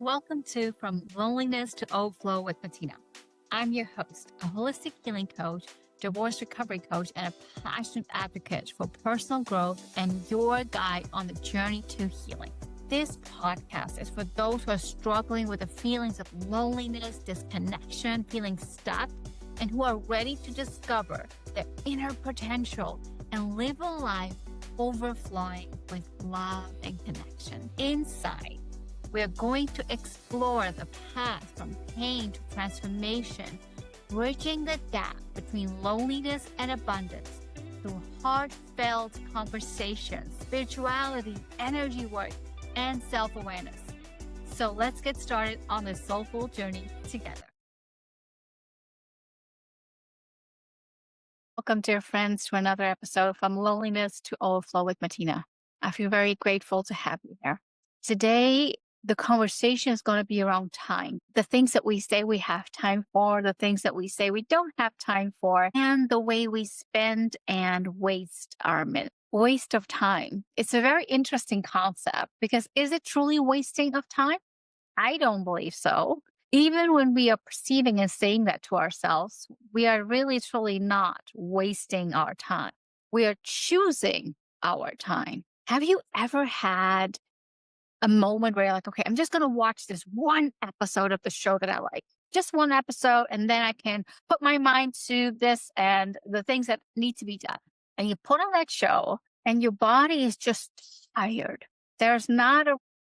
Welcome to From Loneliness to Overflow with Matina. I'm your host, a holistic healing coach, divorce recovery coach, and a passionate advocate for personal growth and your guide on the journey to healing. This podcast is for those who are struggling with the feelings of loneliness, disconnection, feeling stuck, and who are ready to discover their inner potential and live a life overflowing with love and connection. Inside, we are going to explore the path from pain to transformation, bridging the gap between loneliness and abundance through heartfelt conversations, spirituality, energy work, and self-awareness. So let's get started on this soulful journey together. Welcome, dear friends, to another episode From Loneliness to Overflow with Matina. I feel very grateful to have you here. Today, the conversation is going to be around time. The things that we say we have time for, the things that we say we don't have time for, and the way we spend and waste our minutes. Waste of time. It's a very interesting concept because is it truly wasting of time? I don't believe so. Even when we are perceiving and saying that to ourselves, we are really truly not wasting our time. We are choosing our time. Have you ever had a moment where you're like, okay, I'm just going to watch this one episode of the show that I like, just one episode, and then I can put my mind to this and the things that need to be done. And you put on that show and your body is just tired. There's not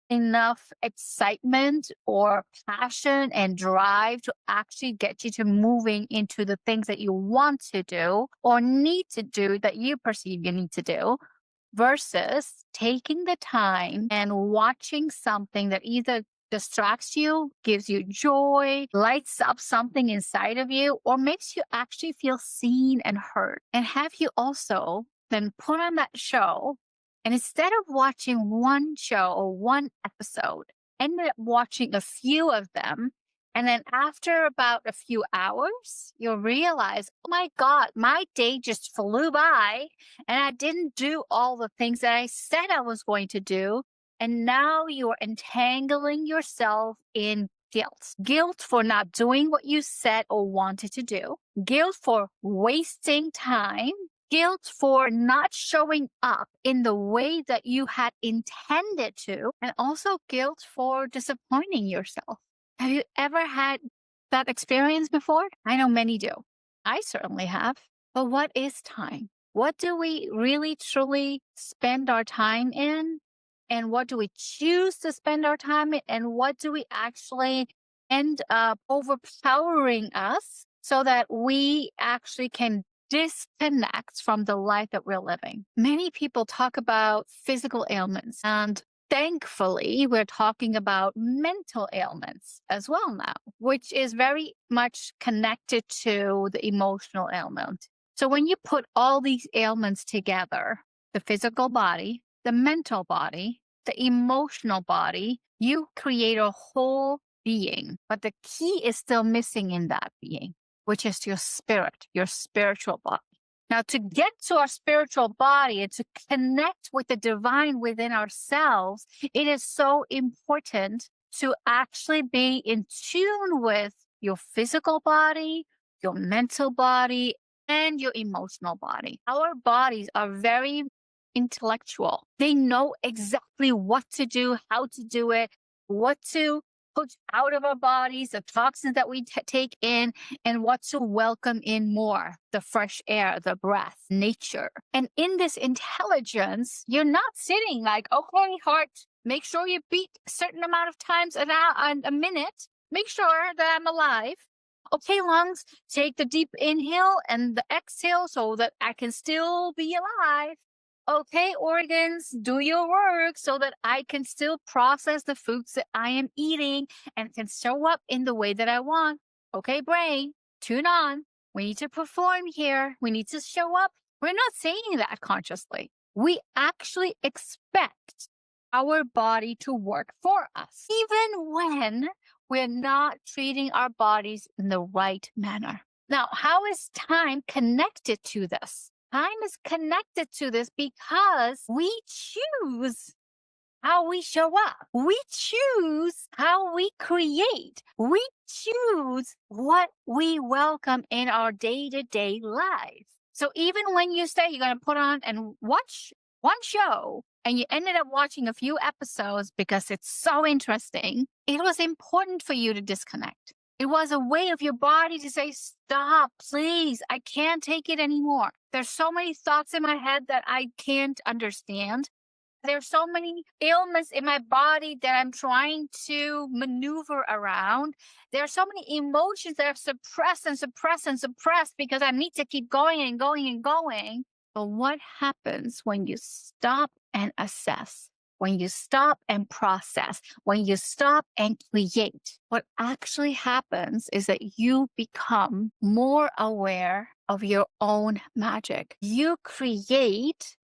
enough excitement or passion and drive to actually get you to moving into the things that you want to do or need to do that you perceive you need to do, versus taking the time and watching something that either distracts you, gives you joy, lights up something inside of you, or makes you actually feel seen and heard. And have you also then put on that show, and instead of watching one show or one episode, ended up watching a few of them. And then after about a few hours, you'll realize, oh my God, my day just flew by and I didn't do all the things that I said I was going to do. And now you're entangling yourself in guilt. Guilt for not doing what you said or wanted to do. Guilt for wasting time. Guilt for not showing up in the way that you had intended to. And also guilt for disappointing yourself. Have you ever had that experience before? I know many do. I certainly have. But what is time? What do we really truly spend our time in? And what do we choose to spend our time in? And what do we actually end up overpowering us so that we actually can disconnect from the life that we're living? Many people talk about physical ailments, and thankfully, we're talking about mental ailments as well now, which is very much connected to the emotional ailment. So when you put all these ailments together, the physical body, the mental body, the emotional body, you create a whole being. But the key is still missing in that being, which is your spirit, your spiritual body. Now, to get to our spiritual body and to connect with the divine within ourselves, it is so important to actually be in tune with your physical body, your mental body, and your emotional body. Our bodies are very intellectual. They know exactly what to do, how to do it, what to put out of our bodies, the toxins that we take in, and what to welcome in more, the fresh air, the breath, nature. And in this intelligence, you're not sitting like, okay, heart, make sure you beat a certain amount of times a minute. Make sure that I'm alive. Okay, lungs, take the deep inhale and the exhale so that I can still be alive. Okay, organs, do your work so that I can still process the foods that I am eating and can show up in the way that I want. Okay, brain, tune on. We need to perform here. We need to show up. We're not saying that consciously. We actually expect our body to work for us, even when we're not treating our bodies in the right manner. Now, how is time connected to this? Time is connected to this because we choose how we show up. We choose how we create. We choose what we welcome in our day-to-day life. So even when you say you're going to put on and watch one show and you ended up watching a few episodes because it's so interesting, it was important for you to disconnect. It was a way of your body to say, stop, please, I can't take it anymore. There's so many thoughts in my head that I can't understand. There's so many ailments in my body that I'm trying to maneuver around. There are so many emotions that are suppressed and suppressed and suppressed because I need to keep going and going and going. But what happens when you stop and assess? When you stop and process, when you stop and create, what actually happens is that you become more aware of your own magic. You create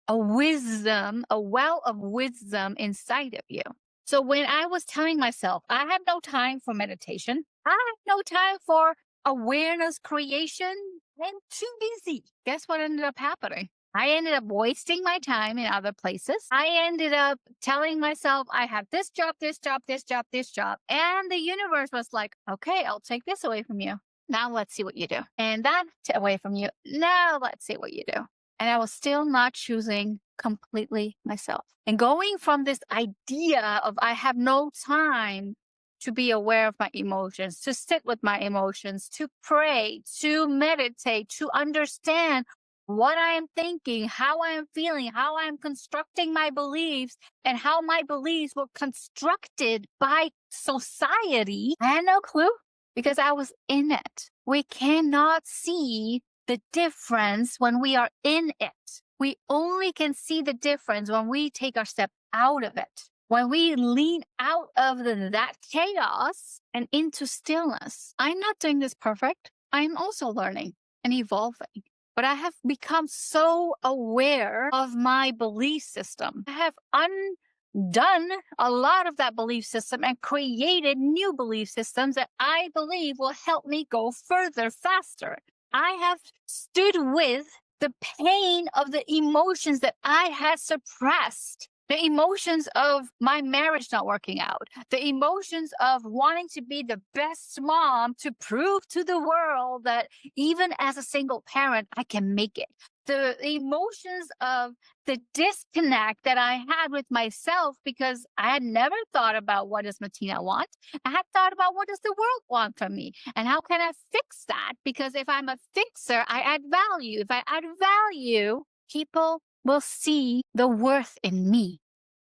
a wisdom, a well of wisdom inside of you. So when I was telling myself, I have no time for meditation, I have no time for awareness creation, I'm too busy. Guess what ended up happening? I ended up wasting my time in other places. I ended up telling myself, I have this job, this job, this job, this job. And the universe was like, okay, I'll take this away from you. Now let's see what you do. And that away from you. Now let's see what you do. And I was still not choosing completely myself. And going from this idea of I have no time to be aware of my emotions, to sit with my emotions, to pray, to meditate, to understand what I am thinking, how I am feeling, how I am constructing my beliefs, and how my beliefs were constructed by society. I had no clue because I was in it. We cannot see the difference when we are in it. We only can see the difference when we take our step out of it. When we lean out of that chaos and into stillness. I'm not doing this perfect. I'm also learning and evolving. But I have become so aware of my belief system. I have undone a lot of that belief system and created new belief systems that I believe will help me go further, faster. I have stood with the pain of the emotions that I had suppressed. The emotions of my marriage not working out, the emotions of wanting to be the best mom to prove to the world that even as a single parent, I can make it. The emotions of the disconnect that I had with myself because I had never thought about what does Matina want. I had thought about what does the world want from me and how can I fix that? Because if I'm a fixer, I add value. If I add value, people will see the worth in me.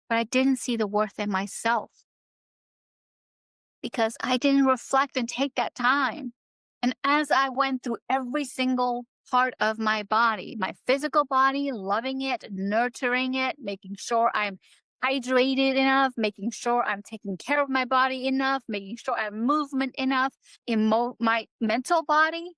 But I didn't see the worth in myself because I didn't reflect and take that time. And as I went through every single part of my body, my physical body, loving it, nurturing it, making sure I'm hydrated enough, making sure I'm taking care of my body enough, making sure I have movement enough in my mental body,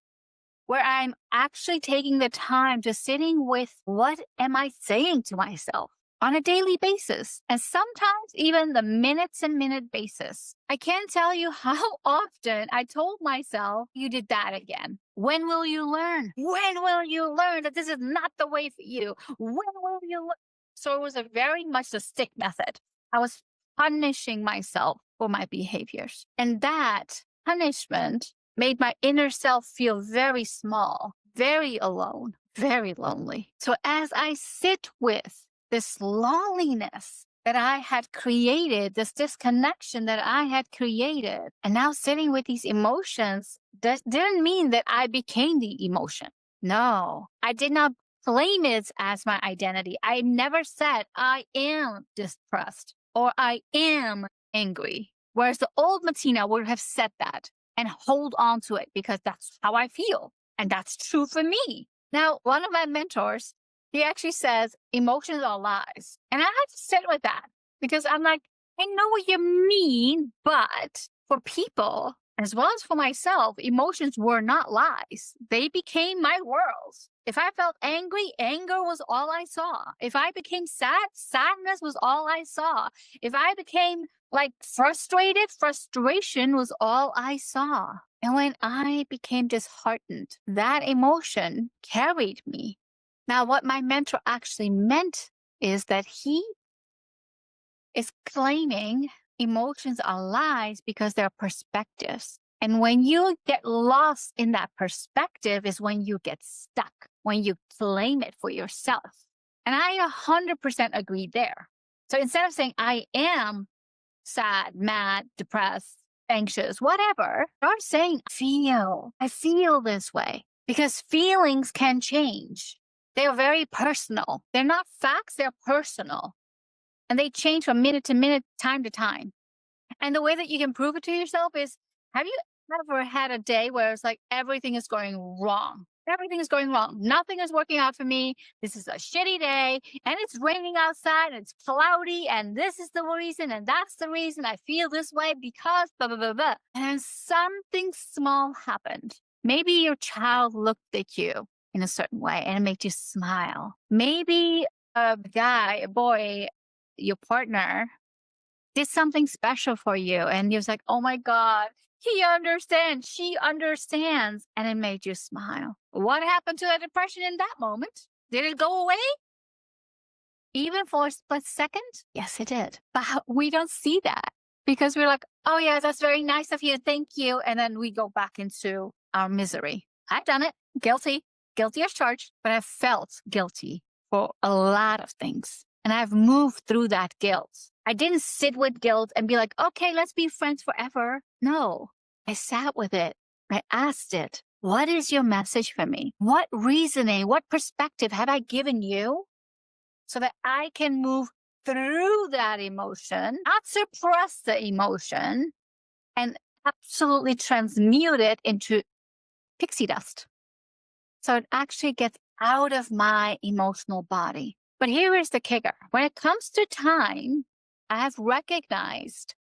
where I'm actually taking the time to sitting with what am I saying to myself on a daily basis, and sometimes even the minutes and minute basis. I can't tell you how often I told myself, you did that again. When will you learn? When will you learn that this is not the way for you? When will you learn? So it was a very much a stick method. I was punishing myself for my behaviors. And that punishment made my inner self feel very small, very alone, very lonely. So as I sit with this loneliness that I had created, this disconnection that I had created, and now sitting with these emotions didn't mean that I became the emotion. No, I did not claim it as my identity. I never said I am depressed or I am angry. Whereas the old Matina would have said that and hold on to it because that's how I feel. And that's true for me. Now, one of my mentors, he actually says emotions are lies. And I had to sit with that because I'm like, I know what you mean, but for people, as well as for myself, emotions were not lies. They became my worlds. If I felt angry, anger was all I saw. If I became sad, sadness was all I saw. If I became like frustrated, frustration was all I saw. And when I became disheartened, that emotion carried me. Now, what my mentor actually meant is that he is claiming emotions are lies because they're perspectives. And when you get lost in that perspective is when you get stuck, when you claim it for yourself. And I 100% agree there. So instead of saying, I am sad, mad, depressed, anxious, whatever, start saying, I feel this way because feelings can change. They're very personal. They're not facts, they're personal. And they change from minute to minute, time to time. And the way that you can prove it to yourself is, have you ever had a day where it's like everything is going wrong? Everything is going wrong. Nothing is working out for me. This is a shitty day and it's raining outside and it's cloudy and this is the reason and that's the reason I feel this way because blah, blah, blah, blah. And something small happened. Maybe your child looked at you in a certain way and it made you smile. Maybe a guy, a boy, your partner did something special for you. And you was like, oh my God, he understands, she understands. And it made you smile. What happened to that depression in that moment? Did it go away? Even for a split second? Yes, it did. But we don't see that because we're like, oh yeah, that's very nice of you. Thank you. And then we go back into our misery. I've done it. Guilty as charged, but I've felt guilty for a lot of things. And I've moved through that guilt. I didn't sit with guilt and be like, okay, let's be friends forever. No, I sat with it. I asked it, what is your message for me? What reasoning, what perspective have I given you so that I can move through that emotion, not suppress the emotion, and absolutely transmute it into pixie dust. So it actually gets out of my emotional body. But here is the kicker. When it comes to time, I have recognized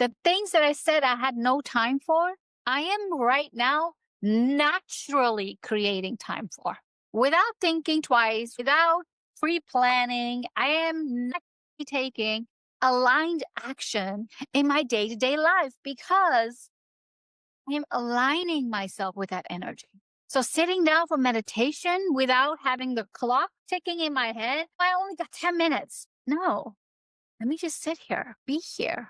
the things that I said I had no time for, I am right now naturally creating time for. Without thinking twice, without pre-planning, I am naturally taking aligned action in my day-to-day life because I am aligning myself with that energy. So sitting down for meditation without having the clock ticking in my head, I only got 10 minutes. No, let me just sit here, be here.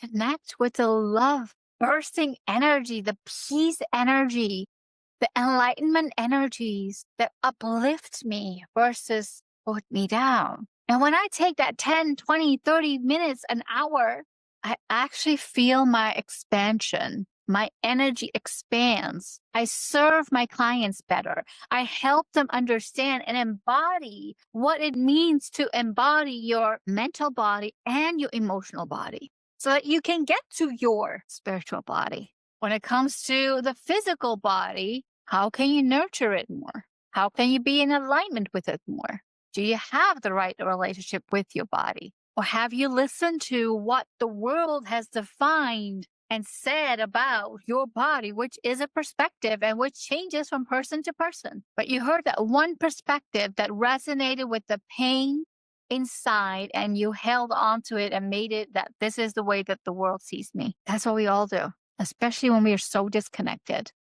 Connect with the love, bursting energy, the peace energy, the enlightenment energies that uplift me versus put me down. And when I take that 10, 20, 30 minutes, an hour, I actually feel my expansion. My energy expands. I serve my clients better. I help them understand and embody what it means to embody your mental body and your emotional body so that you can get to your spiritual body. When it comes to the physical body, how can you nurture it more? How can you be in alignment with it more? Do you have the right relationship with your body? Or have you listened to what the world has defined and said about your body, which is a perspective and which changes from person to person? But you heard that one perspective that resonated with the pain inside and you held on to it and made it that this is the way that the world sees me. That's what we all do, especially when we are so disconnected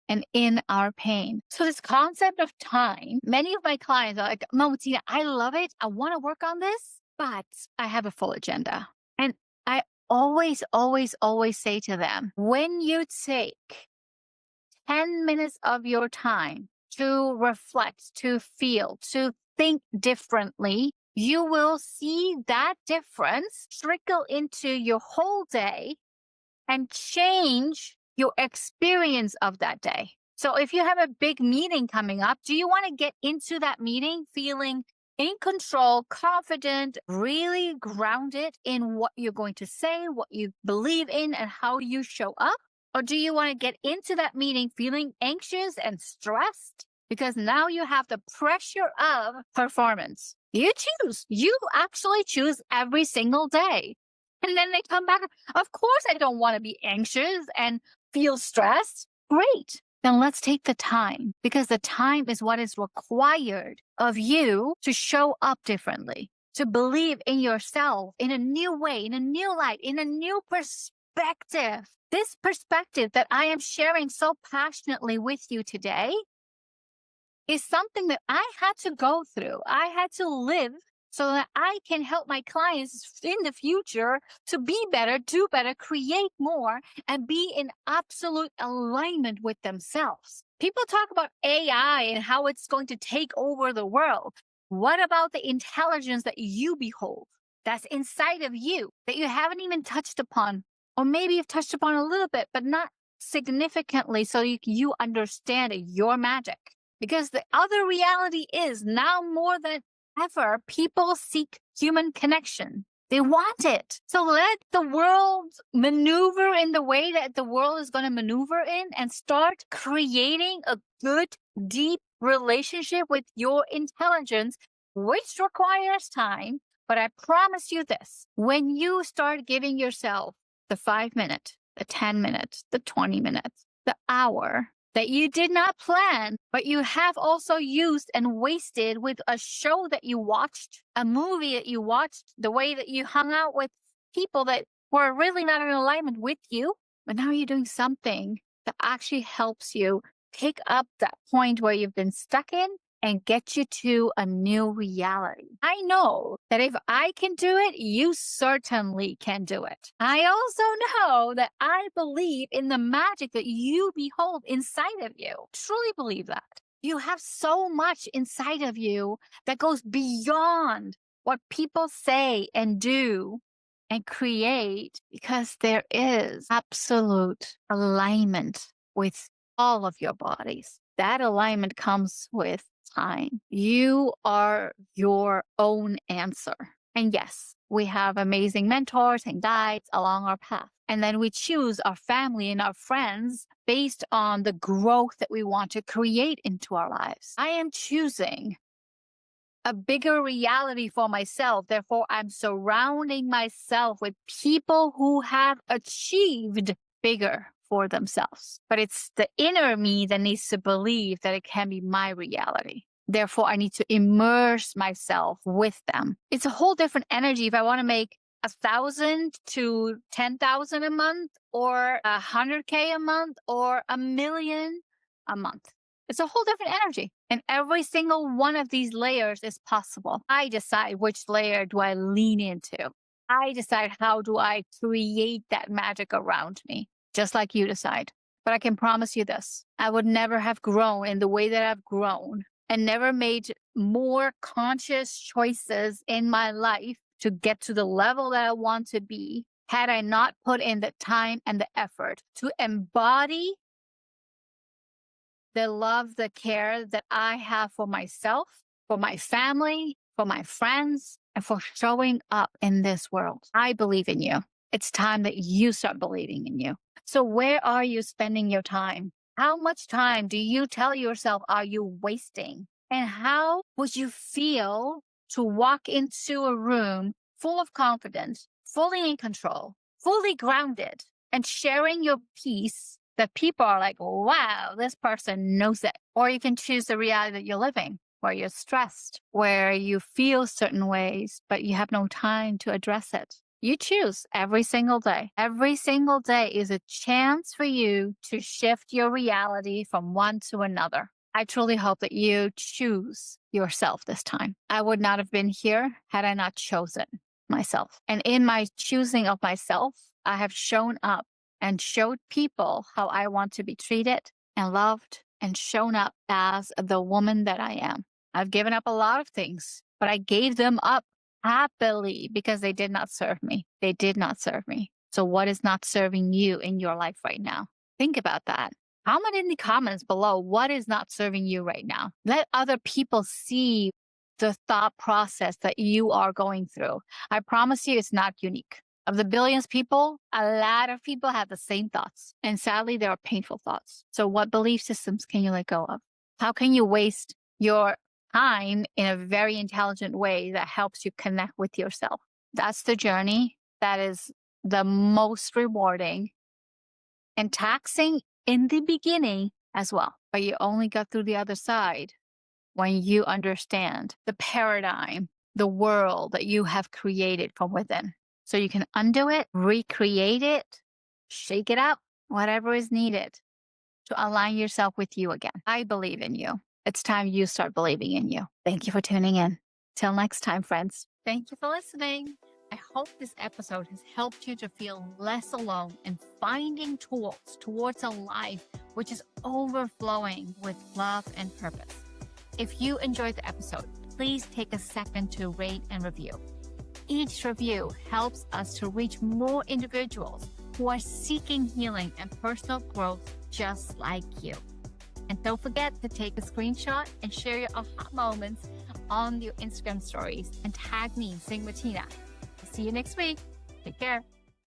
and in our pain. So this concept of time, many of my clients are like, Matina, I love it. I want to work on this, but I have a full agenda. And I always say to them, when you take 10 minutes of your time to reflect, to feel, to think differently, you will see that difference trickle into your whole day and change your experience of that day. So if you have a big meeting coming up, do you want to get into that meeting feeling in control, confident, really grounded in what you're going to say, what you believe in, and how you show up? Or do you want to get into that meeting feeling anxious and stressed because now you have the pressure of performance? You choose. You actually choose every single day. And then they come back. Of course, I don't want to be anxious and feel stressed. Great. Then let's take the time because the time is what is required of you to show up differently, to believe in yourself in a new way, in a new light, in a new perspective. This perspective that I am sharing so passionately with you today is something that I had to go through. I had to live so that I can help my clients in the future to be better, do better, create more, and be in absolute alignment with themselves. People talk about AI and how it's going to take over the world. What about the intelligence that you behold, that's inside of you, that you haven't even touched upon? Or maybe you've touched upon a little bit, but not significantly, so you understand your magic. Because the other reality is now more than ever, people seek human connection. They want it. So let the world maneuver in the way that the world is going to maneuver in, and start creating a good, deep relationship with your intelligence, which requires time. But I promise you this, when you start giving yourself the 5 minute, the 10 minutes, the 20 minutes, the hour that you did not plan, but you have also used and wasted with a show that you watched, a movie that you watched, the way that you hung out with people that were really not in alignment with you. But now you're doing something that actually helps you pick up that point where you've been stuck in and get you to a new reality. I know that if I can do it, you certainly can do it. I also know that I believe in the magic that you behold inside of you. Truly believe that. You have so much inside of you that goes beyond what people say and do and create, because there is absolute alignment with all of your bodies. That alignment comes with time. You are your own answer. And yes, we have amazing mentors and guides along our path. And then we choose our family and our friends based on the growth that we want to create into our lives. I am choosing a bigger reality for myself. Therefore, I'm surrounding myself with people who have achieved bigger for themselves. But it's the inner me that needs to believe that it can be my reality. Therefore, I need to immerse myself with them. It's a whole different energy if I want to make 1,000 to 10,000 a month, or 100K a month, or 1,000,000 a month. It's a whole different energy. And every single one of these layers is possible. I decide which layer do I lean into. I decide how do I create that magic around me, just like you decide. But I can promise you this, I would never have grown in the way that I've grown, and never made more conscious choices in my life to get to the level that I want to be, had I not put in the time and the effort to embody the love, the care that I have for myself, for my family, for my friends, and for showing up in this world. I believe in you. It's time that you start believing in you. So where are you spending your time? How much time do you tell yourself are you wasting? And how would you feel to walk into a room full of confidence, fully in control, fully grounded, and sharing your piece that people are like, wow, this person knows it? Or you can choose the reality that you're living, where you're stressed, where you feel certain ways, but you have no time to address it. You choose every single day. Every single day is a chance for you to shift your reality from one to another. I truly hope that you choose yourself this time. I would not have been here had I not chosen myself. And in my choosing of myself, I have shown up and showed people how I want to be treated and loved, and shown up as the woman that I am. I've given up a lot of things, but I gave them up happily because they did not serve me. They did not serve me. So what is not serving you in your life right now? Think about that. Comment in the comments below what is not serving you right now. Let other people see the thought process that you are going through. I promise you it's not unique. Of the billions of people, a lot of people have the same thoughts. And sadly, they are painful thoughts. So what belief systems can you let go of? How can you waste your time in a very intelligent way that helps you connect with yourself? That's the journey that is the most rewarding and taxing in the beginning as well. But you only get through the other side when you understand the paradigm, the world that you have created from within. So you can undo it, recreate it, shake it up, whatever is needed to align yourself with you again. I believe in you. It's time you start believing in you. Thank you for tuning in. Till next time, friends. Thank you for listening. I hope this episode has helped you to feel less alone in finding tools towards a life which is overflowing with love and purpose. If you enjoyed the episode, please take a second to rate and review. Each review helps us to reach more individuals who are seeking healing and personal growth just like you. And don't forget to take a screenshot and share your aha moments on your Instagram stories and tag me, Singh Matina. See you next week. Take care.